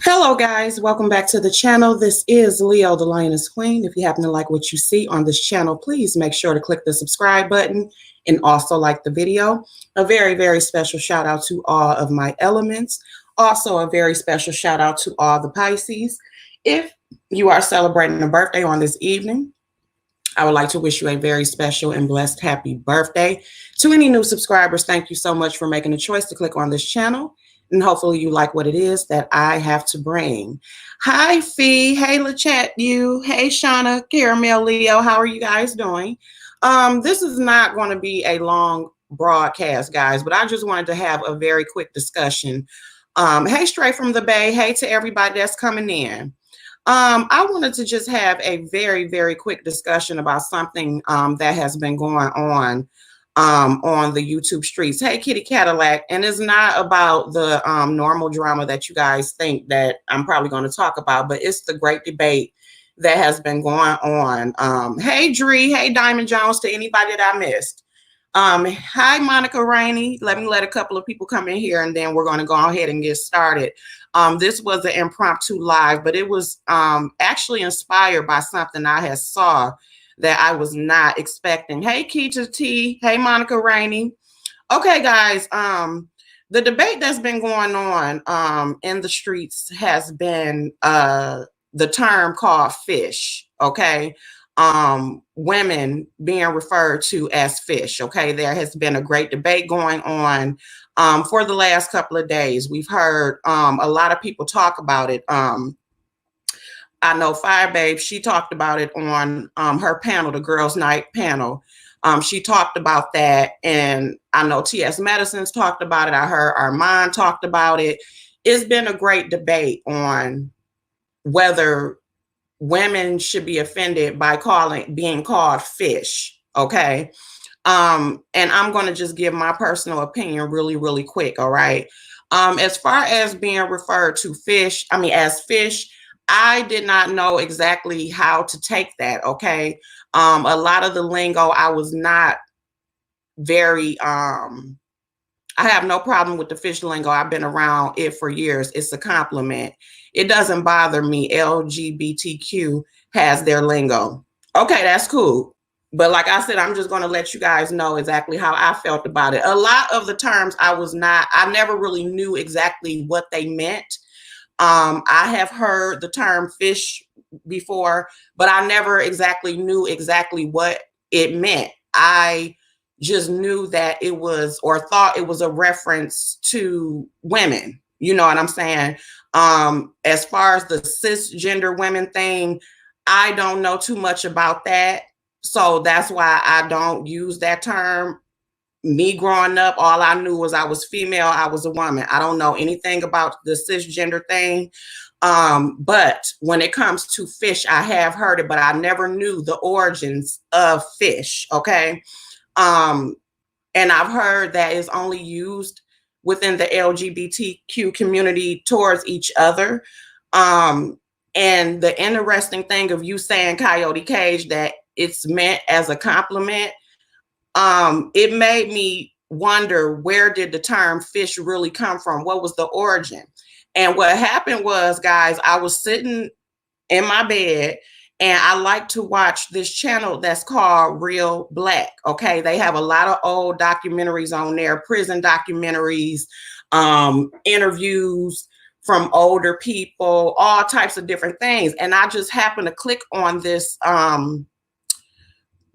Hello guys, welcome back to the channel. This is Leo, the Lioness Queen. If you happen to like what you see on this channel, please make sure to click the subscribe button and also like the video. A very, very special shout out to all of my elements. Also a very special shout out to all the Pisces. If you are celebrating a birthday on this evening, I would like to wish you a very special and blessed happy birthday. To any new subscribers, thank you so much for making a choice to click on this channel. And hopefully you like what it is that I have to bring. Hi, Fee. Hey, LaChat, you. Hey, Shauna, Caramel, Leo. How are you guys doing? This is not going to be a long broadcast, guys, but I just wanted to have a very quick discussion. Hey, straight from the Bay. Hey to everybody that's coming in. I wanted to just have a very, very quick discussion about something that has been going on the YouTube streets. Hey, Kitty Cadillac. And it's not about the normal drama that you guys think that I'm probably going to talk about, but it's the great debate that has been going on. Hey, Dree. Hey, Diamond Jones, to anybody that I missed. Hi, Monica Rainey. Let me let a couple of people come in here and then we're going to go ahead and get started. This was an impromptu live, but it was actually inspired by something I had saw that I was not expecting. Hey, Keisha T. Hey, Monica Rainey. Okay, guys. The debate that's been going on in the streets has been the term called fish. Okay. Women being referred to as fish. Okay. There has been a great debate going on for the last couple of days. We've heard a lot of people talk about it. I know Fire Babe, she talked about it on her panel, the Girls Night panel. She talked about that, and I know T.S. Medicine's talked about it. I heard Armand talked about it. It's been a great debate on whether women should be offended by being called fish, okay? And I'm going to just give my personal opinion really, really quick, all right? As far as being referred to as fish, I did not know exactly how to take that, okay? A lot of the lingo, I was not very, I have no problem with the fish lingo. I've been around it for years. It's a compliment. It doesn't bother me. LGBTQ has their lingo. Okay, that's cool. But like I said, I'm just going to let you guys know exactly how I felt about it. A lot of the terms I never really knew exactly what they meant. I have heard the term fish before, but I never exactly knew what it meant. I just knew that it was, or thought it was, a reference to women. You know what I'm saying? As far as the cisgender women thing, I don't know too much about that. So that's why I don't use that term. Me growing up, all I knew was I was female, I was a woman. I don't know anything about the cisgender thing. But when it comes to fish, I have heard it, but I never knew the origins of fish, okay? And I've heard that it's only used within the LGBTQ community towards each other. And the interesting thing of you saying, Coyote Cage, that it's meant as a compliment, it made me wonder, where did the term fish really come from? What was the origin? And what happened was, guys, I was sitting in my bed and I like to watch this channel that's called Real Black. Okay. They have a lot of old documentaries on there, prison documentaries, interviews from older people, all types of different things. And I just happened to click on this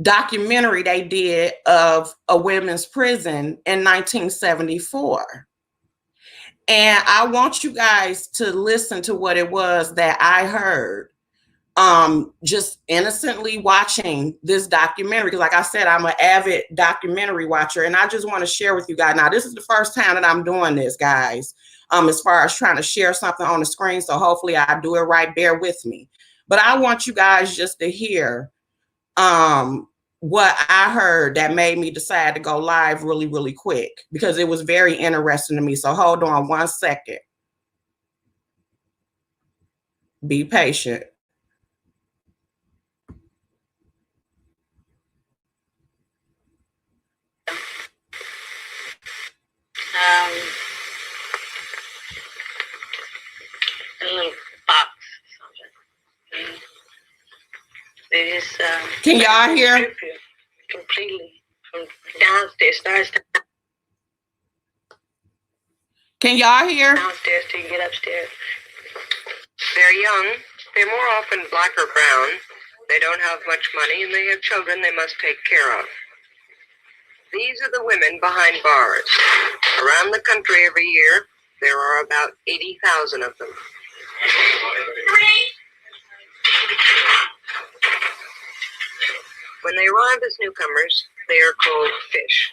documentary they did of a women's prison in 1974. And I want you guys to listen to what it was that I heard just innocently watching this documentary. Because like I said, I'm an avid documentary watcher, and I just want to share with you guys. Now, this is the first time that I'm doing this, guys, as far as trying to share something on the screen. So hopefully I do it right. Bear with me. But I want you guys just to hear what I heard that made me decide to go live really, really quick, because it was very interesting to me. So hold on one second. Be patient. a little box or something. They just can y'all hear? Completely from downstairs. Starts Can y'all hear? downstairs till you get upstairs. They're young. They're more often black or brown. They don't have much money, and they have children they must take care of. These are the women behind bars. Around the country every year, there are about 80,000 of them. When they arrive as newcomers, they are called fish.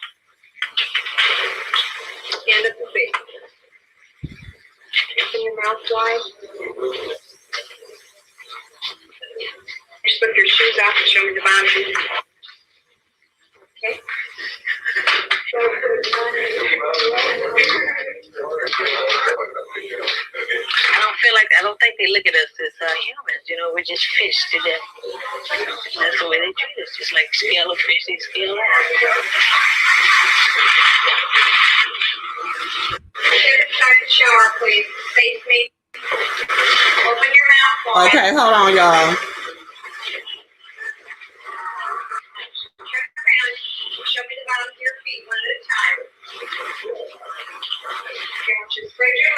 Stand up and face. Open your mouth wide. Just put your shoes off and show me the bottom. Okay. I don't think they look at us as humans. You know, we're just fish to them. That's the way they treat us, just like scale of fish, they scale us. Start the shower, please. Face me. Open your mouth wide. Okay, hold on, y'all. Show me the bottom of your feet one at a time. Just spread your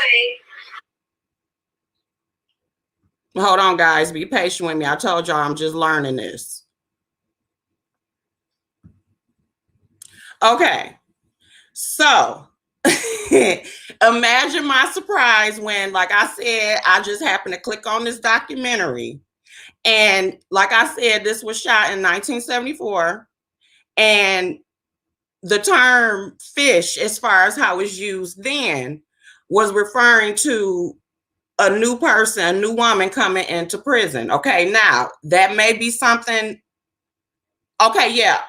legs. Hold on, guys. Be patient with me. I told y'all I'm just learning this. Okay. So imagine my surprise when, like I said, I just happened to click on this documentary. And like I said, this was shot in 1974. And the term fish, as far as how it's used then, was referring to a new person, a new woman coming into prison. Okay, now that may be something. Okay, yeah,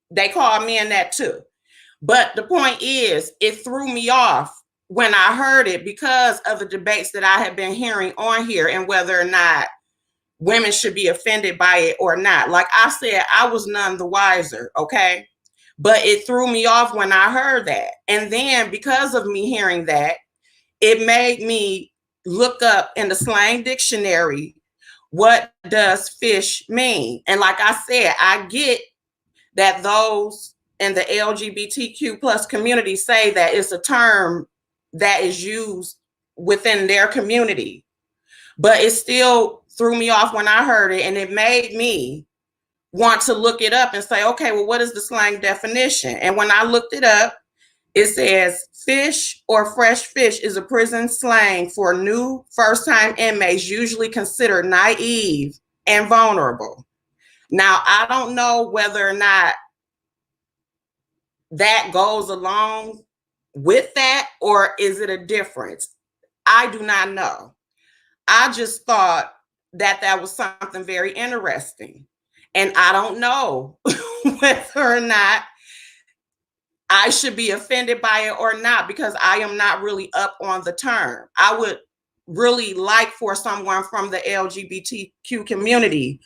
they called men that too. But the point is, it threw me off when I heard it because of the debates that I have been hearing on here and whether or not women should be offended by it or not. Like I said, I was none the wiser, okay? But it threw me off when I heard that. And then because of me hearing that, it made me look up in the slang dictionary, what does fish mean? And like I said, I get that those in the LGBTQ plus community say that it's a term that is used within their community. But it still threw me off when I heard it, and it made me want to look it up and say, okay, well, what is the slang definition? And when I looked it up, it says fish or fresh fish is a prison slang for new first-time inmates, usually considered naive and vulnerable. Now, I don't know whether or not that goes along with that, or is it a difference? I do not know. I just thought that that was something very interesting. And I don't know whether or not I should be offended by it or not, because I am not really up on the term. I would really like for someone from the LGBTQ community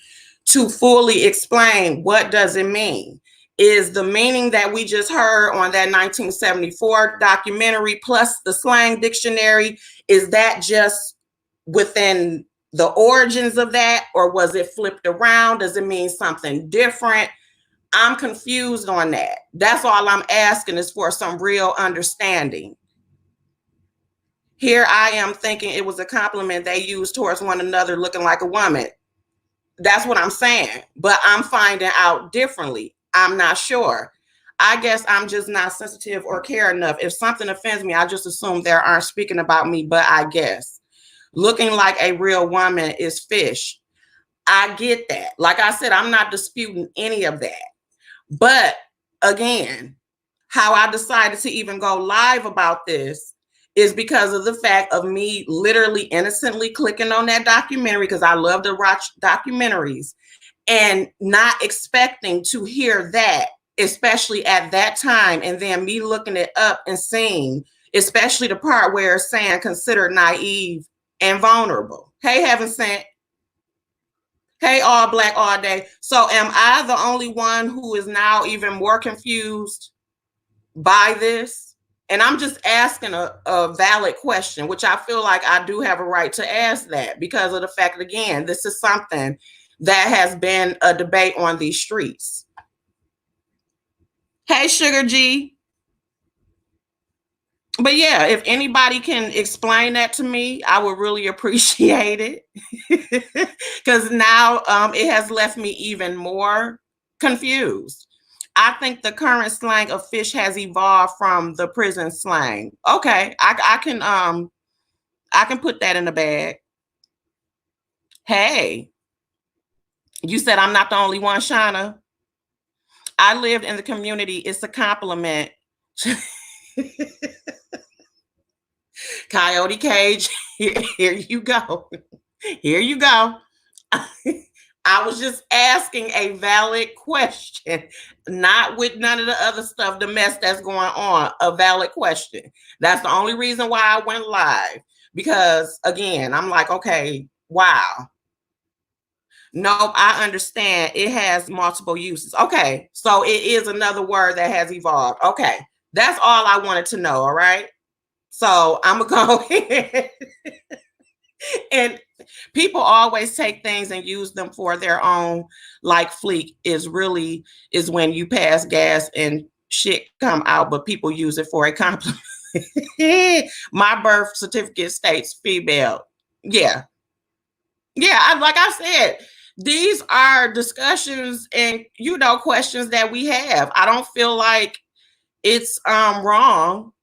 to fully explain what does it mean. Is the meaning that we just heard on that 1974 documentary plus the slang dictionary, is that just within the origins of that, or was it flipped around? Does it mean something different? I'm confused on that. That's all I'm asking, is for some real understanding. Here I am thinking it was a compliment they used towards one another, looking like a woman. That's what I'm saying. But I'm finding out differently. I'm not sure. I guess I'm just not sensitive or care enough. If something offends me, I just assume they aren't speaking about me. But I guess looking like a real woman is fish. I get that. Like I said, I'm not disputing any of that. But again, how I decided to even go live about this is because of the fact of me literally innocently clicking on that documentary, because I love to watch documentaries, and not expecting to hear that, especially at that time. And then me looking it up and seeing, especially the part where it's saying considered naive and vulnerable. Hey, Heaven Sent. Hey, All Black All Day. So am I the only one who is now even more confused by this? And I'm just asking a valid question, which I feel like I do have a right to ask that because of the fact that, again, this is something that has been a debate on these streets. Hey, Sugar G. But yeah, if anybody can explain that to me, I would really appreciate it. Because now it has left me even more confused. I think the current slang of fish has evolved from the prison slang. Okay, I can put that in the bag. Hey, you said I'm not the only one, Shauna. I lived in the community. It's a compliment. Coyote Cage, here you go. Here you go. I was just asking a valid question, not with none of the other stuff, the mess that's going on. A valid question. That's the only reason why I went live. Because again, I'm like, okay, wow. Nope, I understand. It has multiple uses. Okay, so it is another word that has evolved. Okay, that's all I wanted to know. All right. So I'm gonna go ahead. And people always take things and use them for their own, like fleek is when you pass gas and shit come out, but people use it for a compliment. My birth certificate states female. Yeah. Yeah, like I said, these are discussions and questions that we have. I don't feel like it's wrong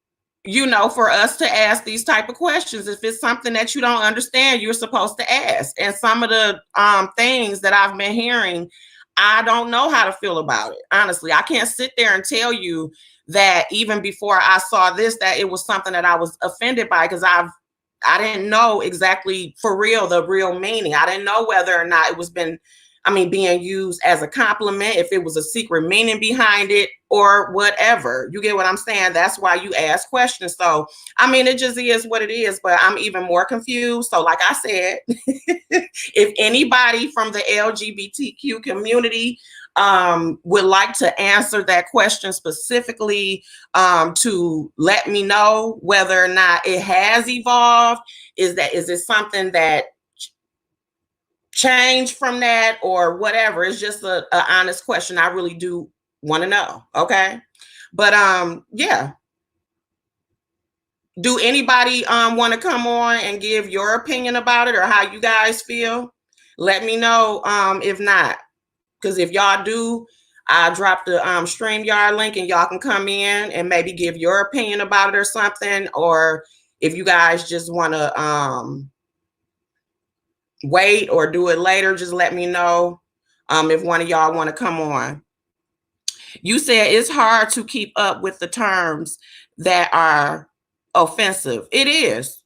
for us to ask these type of questions. If it's something that you don't understand, you're supposed to ask. And some of the things that I've been hearing, I don't know how to feel about it. Honestly, I can't sit there and tell you that even before I saw this, that it was something that I was offended by, because I didn't know exactly for real the real meaning. I didn't know whether or not it was being used as a compliment, if it was a secret meaning behind it or whatever. You get what I'm saying? That's why you ask questions. So, it just is what it is, but I'm even more confused. So like I said, if anybody from the LGBTQ community would like to answer that question specifically, to let me know whether or not it has evolved, is it something that change from that or whatever. It's just a honest question. I really do want to know. Okay. But yeah. Do anybody want to come on and give your opinion about it or how you guys feel? Let me know if not. Because if y'all do, I'll drop the StreamYard link and y'all can come in and maybe give your opinion about it or something. Or if you guys just want to wait or do it later, just let me know if one of y'all want to come on. You said it's hard to keep up with the terms that are offensive. It is.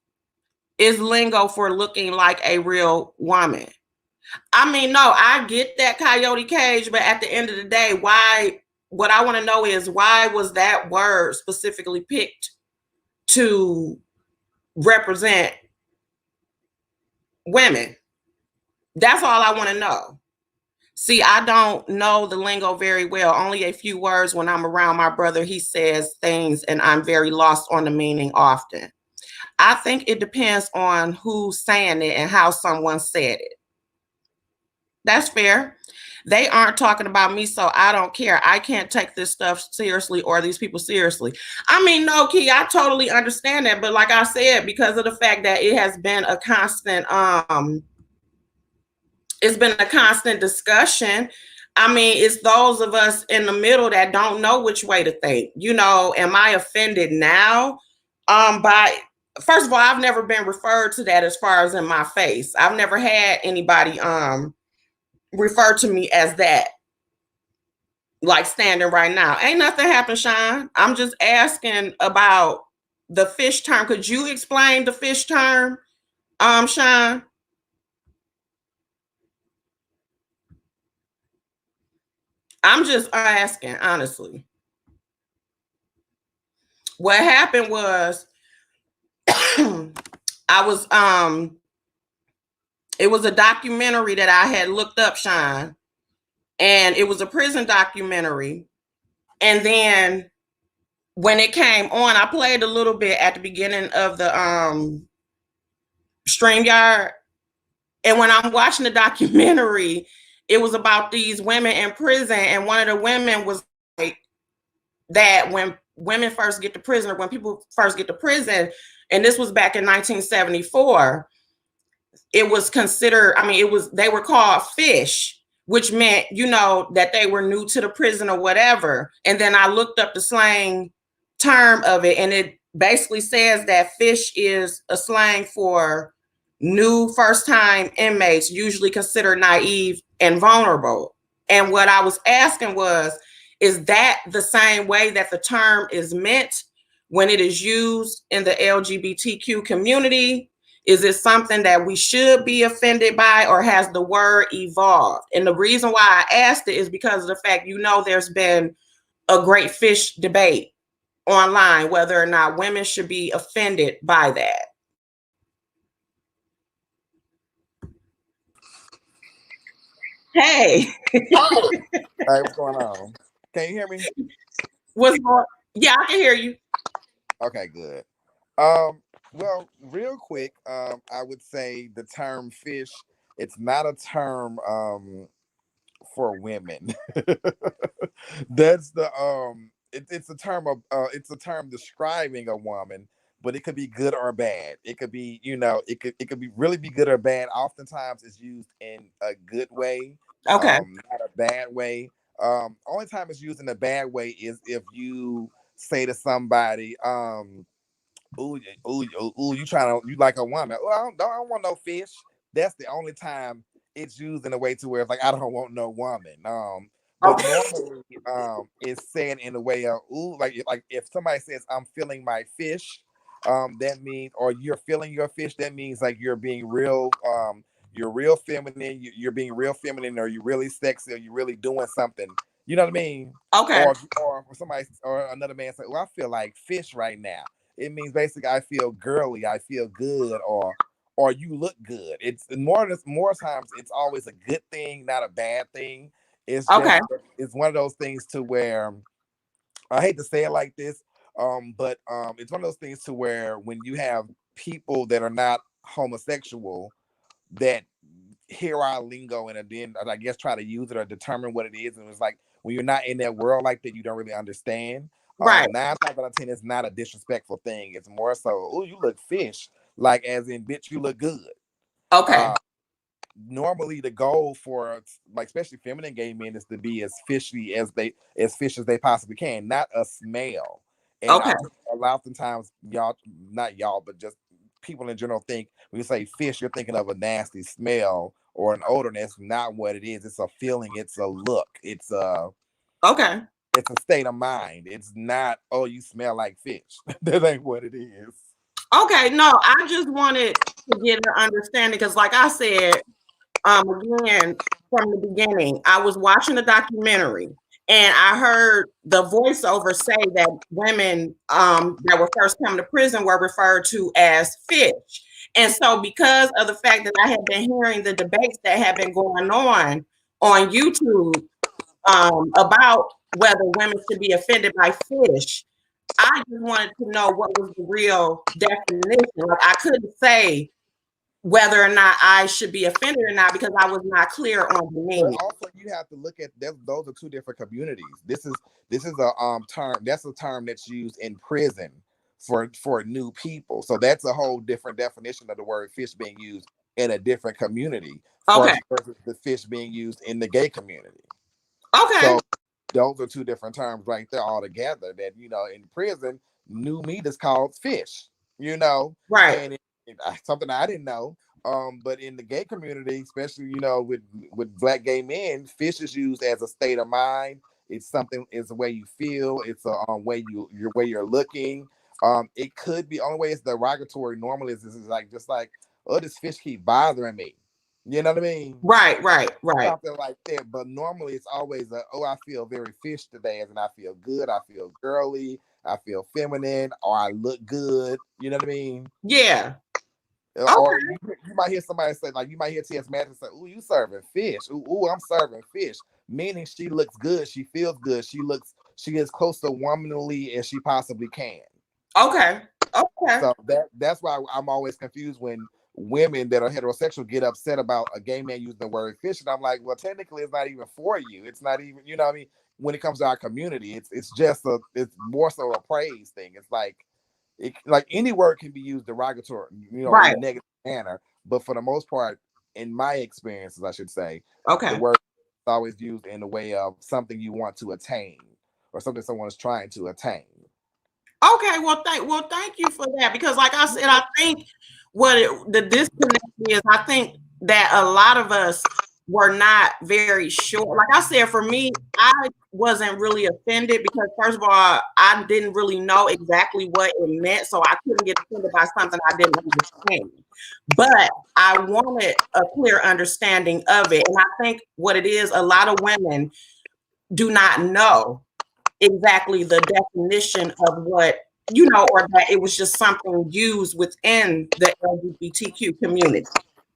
It's lingo for looking like a real woman. No, I get that, Coyote Cage, but at the end of the day, what I want to know is, why was that word specifically picked to represent women? That's all I want to know. See, I don't know the lingo very well. Only a few words. When I'm around my brother, he says things and I'm very lost on the meaning often. I think it depends on who's saying it and how someone said it. That's fair. They aren't talking about me, so I don't care. I can't take this stuff seriously or these people seriously. No, Key, I totally understand that. But like I said, because of the fact that it has been a constant it's been a constant discussion. It's those of us in the middle that don't know which way to think. Am I offended now? First of all, I've never been referred to that as far as in my face. I've never had anybody refer to me as that. Like standing right now. Ain't nothing happened, Sean. I'm just asking about the fish term. Could you explain the fish term, Sean? I'm just asking, honestly. What happened was it was a documentary that I had looked up, Sean, and it was a prison documentary. And then when it came on, I played a little bit at the beginning of the StreamYard. And when I'm watching the documentary, it was about these women in prison. And one of the women was like that when women first get to prison, or when people first get to prison, and this was back in 1974, it was considered, I mean, they were called fish, which meant, that they were new to the prison or whatever. And then I looked up the slang term of it, and it basically says that fish is a slang for new first-time inmates, usually considered naive and vulnerable. And what I was asking was, is that the same way that the term is meant when it is used in the LGBTQ community? Is it something that we should be offended by, or has the word evolved? And the reason why I asked it is because of the fact, there's been a great fish debate online, whether or not women should be offended by that. Hey. Oh. Hey, what's going on? Can you hear me? Yeah, I can hear you. Okay, good. Well, real quick, I would say the term fish, it's not a term for women. That's the it's a term of it's a term describing a woman, but it could be good or bad. It could be, it could be really be good or bad. Oftentimes it's used in a good way, Okay. not a bad way. Only time it's used in a bad way is if you say to somebody, ooh, you like a woman. Well, I don't want no fish. That's the only time it's used in a way to where it's like, I don't want no woman. But normally, it's said in a way of, ooh, like if somebody says, I'm feeling my fish, that means, or you're feeling your fish, that means like you're being real, you're real feminine, you're being real feminine, or you're really sexy, or you're really doing something. You know what I mean? Okay. Or somebody or another man say, well, I feel like fish right now. It means basically I feel girly, I feel good, or you look good. It's more times it's always a good thing, not a bad thing. It's just it's one of those things to where I hate to say it like this, but it's one of those things to where when you have people that are not homosexual that hear our lingo and then I guess try to use it or determine what it is, and it's like when you're not in that world like that, you don't really understand. Right. 9 times out of 10, it's not a disrespectful thing. It's more so, oh, you look fish, like as in, bitch, you look good. Okay. Normally, the goal for like especially feminine gay men is to be as fishy as they possibly can, not a smell. And oftentimes, y'all, not y'all, but just people in general think when you say fish, you're thinking of a nasty smell or an odor. That's not what it is. It's a feeling. It's a look. It's a It's a state of mind. It's not, oh, you smell like fish. That ain't what it is. Okay, no, I just wanted to get an understanding because, like I said, again, from the beginning, I was watching the documentary and I heard the voiceover say that women that were first coming to prison were referred to as fish. And so, because of the fact that I had been hearing the debates that had been going on YouTube about whether women should be offended by fish, I just wanted to know what was the real definition. Like, I couldn't say whether or not I should be offended or not because I was not clear on the meaning. But also, you have to look at those are two different communities. This is a term. That's a term that's used in prison for new people. So that's a whole different definition of the word fish being used in a different community versus the fish being used in the gay community. Okay. So those are two different terms right there altogether. That in prison, new meat is called fish. Right. And something I didn't know. But in the gay community, especially with black gay men, fish is used as a state of mind. It's something. It's the way you feel. It's a way you're looking. It could be only way it's derogatory. Normally, is like just like, oh, this fish keep bothering me. You know what I mean? Right. Something like that. But normally it's always I feel very fish today, and I feel good. I feel girly. I feel feminine, or I look good. You know what I mean? Yeah. Or you might hear somebody say, like, you might hear T.S. Madison say, "Ooh, you serving fish. Ooh, I'm serving fish," meaning she looks good. She feels good. She looks she is close to womanly as she possibly can. Okay. Okay. So that's why I'm always confused when women that are heterosexual get upset about a gay man using the word fish, and I'm like, well, technically, it's not even for you. It's not even, you know what I mean? When it comes to our community, it's more so a praise thing. It's like like any word can be used derogatory, in Right. a negative manner, but for the most part, in my experiences, I should say, Okay. the word is always used in the way of something you want to attain or something someone is trying to attain. Okay, well, thank you for that, because like I said, I think the disconnect is, I think that a lot of us were not very sure. Like I said, for me, I wasn't really offended because, first of all, I didn't really know exactly what it meant, so I couldn't get offended by something I didn't understand. But I wanted a clear understanding of it, and I think what it is, a lot of women do not know exactly the definition of what, or that it was just something used within the LGBTQ community.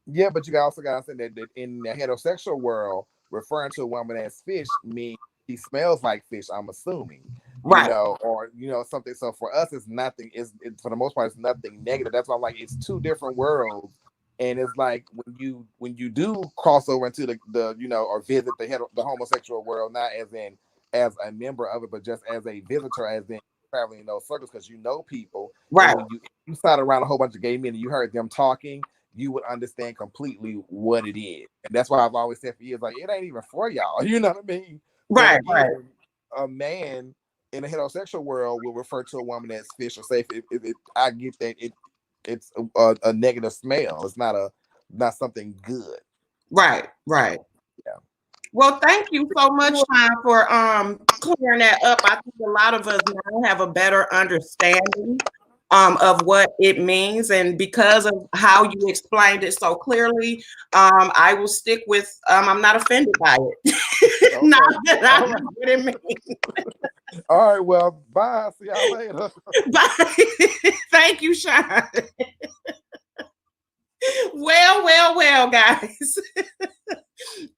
Yeah, but you also got to say that in the heterosexual world, referring to a woman as fish means she smells like fish, I'm assuming, Right. or something. So for us, it's nothing. It's for the most part, it's nothing negative. That's why I'm like, it's two different worlds, and it's like when you do cross over into the or visit the homosexual world, not as a member of it, but just as a visitor, as in traveling in those circles, because people. Right. And when you sat around a whole bunch of gay men and you heard them talking, you would understand completely what it is. And that's why I've always said for years, like, it ain't even for y'all. You know what I mean? Right. But again, a man in a heterosexual world will refer to a woman as fish, or say if I get that it's a negative smell. It's not something good. Right. Yeah. Well, thank you so much, Sean, for clearing that up. I think a lot of us now have a better understanding of what it means, and because of how you explained it so clearly, I will stick with. I'm not offended by it. Okay. Not that I know what it means. All right. Well, bye. See y'all later. Bye. Thank you, Sean. Well, guys.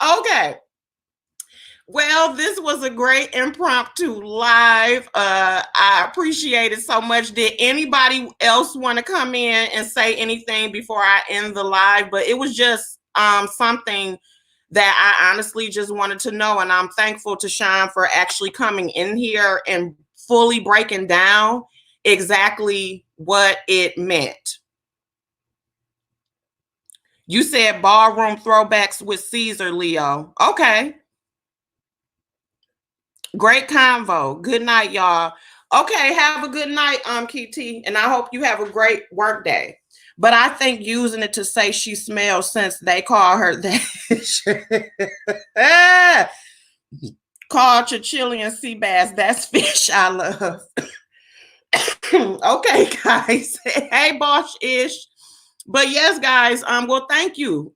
Okay. Well, this was a great impromptu live. I appreciate it so much. Did anybody else want to come in and say anything before I end the live? But it was just something that I honestly just wanted to know. And I'm thankful to Sean for actually coming in here and fully breaking down exactly what it meant. You said ballroom throwbacks with Caesar, Leo. Okay. Great convo. Good night, y'all. Okay, have a good night, KT, and I hope you have a great work day. But I think using it to say she smells, since they call her that. Call Chilean sea bass. That's fish I love. Okay, guys. Hey, Bosch-ish. But yes, guys, well, thank you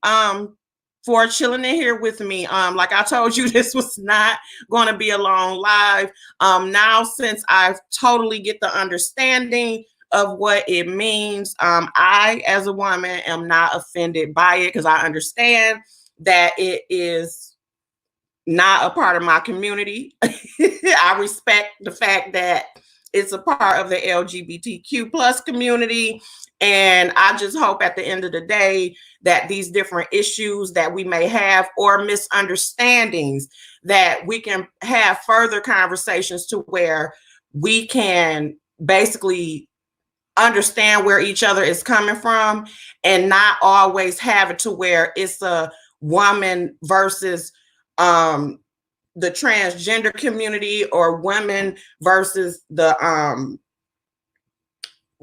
for chilling in here with me. Like I told you, this was not going to be a long live. Now, since I totally get the understanding of what it means, I, as a woman, am not offended by it, because I understand that it is not a part of my community. I respect the fact that it's a part of the LGBTQ plus community. And I just hope at the end of the day that these different issues that we may have, or misunderstandings, that we can have further conversations to where we can basically understand where each other is coming from, and not always have it to where it's a woman versus the transgender community, or women versus the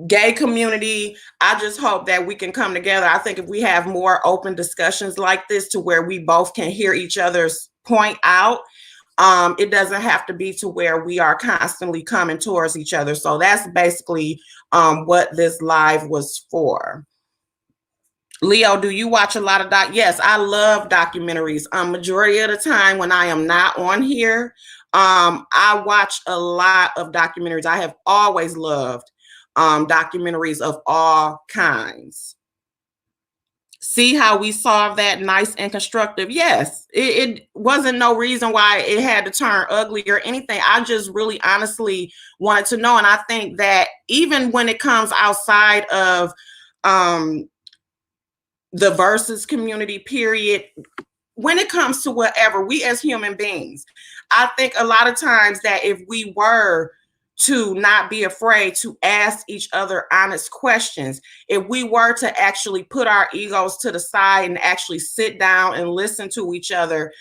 gay community. I just hope that we can come together. I think if we have more open discussions like this, to where we both can hear each other's point out, it doesn't have to be to where we are constantly coming towards each other. So that's basically what this live was for. Leo, do you watch a lot of Yes, I love documentaries. Majority of the time when I am not on here, I watch a lot of documentaries. I have always loved documentaries of all kinds. See how we solved that nice and constructive? Yes, it wasn't no reason why it had to turn ugly or anything. I just really honestly wanted to know. And I think that even when it comes outside of the versus community, period, when it comes to whatever, we as human beings, I think a lot of times that if we were to not be afraid to ask each other honest questions, if we were to actually put our egos to the side and actually sit down and listen to each other,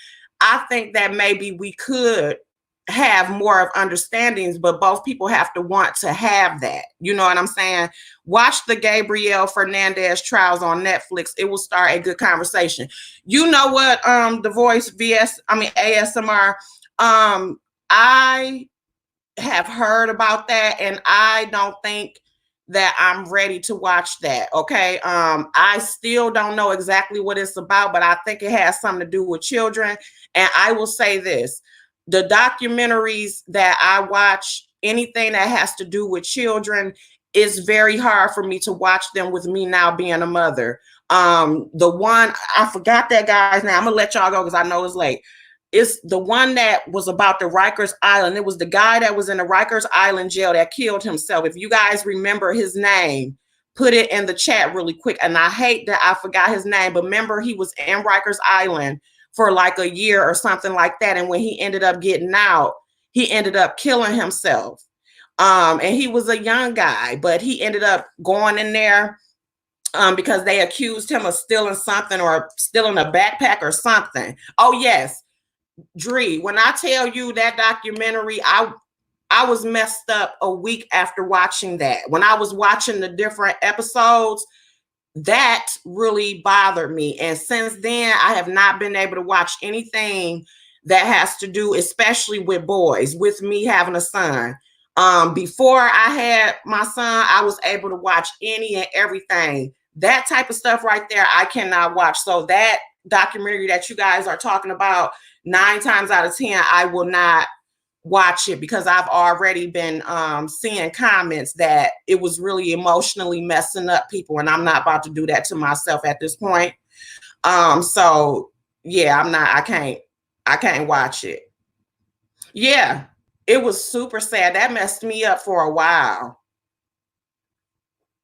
I think that maybe we could have more of understandings, but both people have to want to have that. You know what I'm saying? Watch the Gabriel Fernandez trials on Netflix. It will start a good conversation. You know what? The Voice ASMR. I have heard about that, and I don't think that I'm ready to watch that. Okay. I still don't know exactly what it's about, but I think it has something to do with children. And I will say this: the documentaries that I watch, anything that has to do with children, is very hard for me to watch them with me now being a mother. The one, I forgot that guy's name. I'm gonna let y'all go because I know it's late. It's the one that was about the Rikers Island. It was the guy that was in the Rikers Island jail that killed himself. If you guys remember his name, put it in the chat really quick. And I hate that I forgot his name, but remember, he was in Rikers Island for like a year or something like that. And when he ended up getting out, he ended up killing himself. And he was a young guy, but he ended up going in there because they accused him of stealing something or stealing a backpack or something. Oh, yes. Dree, when I tell you that documentary, I was messed up a week after watching that. When I was watching the different episodes, that really bothered me. And since then, I have not been able to watch anything that has to do, especially with boys, with me having a son. Before I had my son, I was able to watch any and everything. That type of stuff right there, I cannot watch. So that documentary that you guys are talking about, 9 times out of 10, I will not watch it because I've already been seeing comments that it was really emotionally messing up people, and I'm not about to do that to myself at this point. So yeah, I can't watch it. Yeah, it was super sad. That messed me up for a while.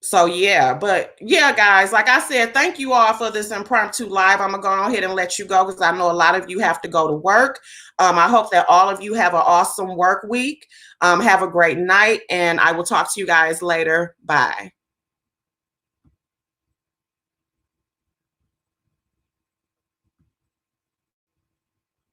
So yeah, but yeah, guys, like I said, thank you all for this impromptu live. I'm gonna go ahead and let you go because I know a lot of you have to go to work. I hope that all of you have an awesome work week. Have a great night, and I will talk to you guys later. Bye.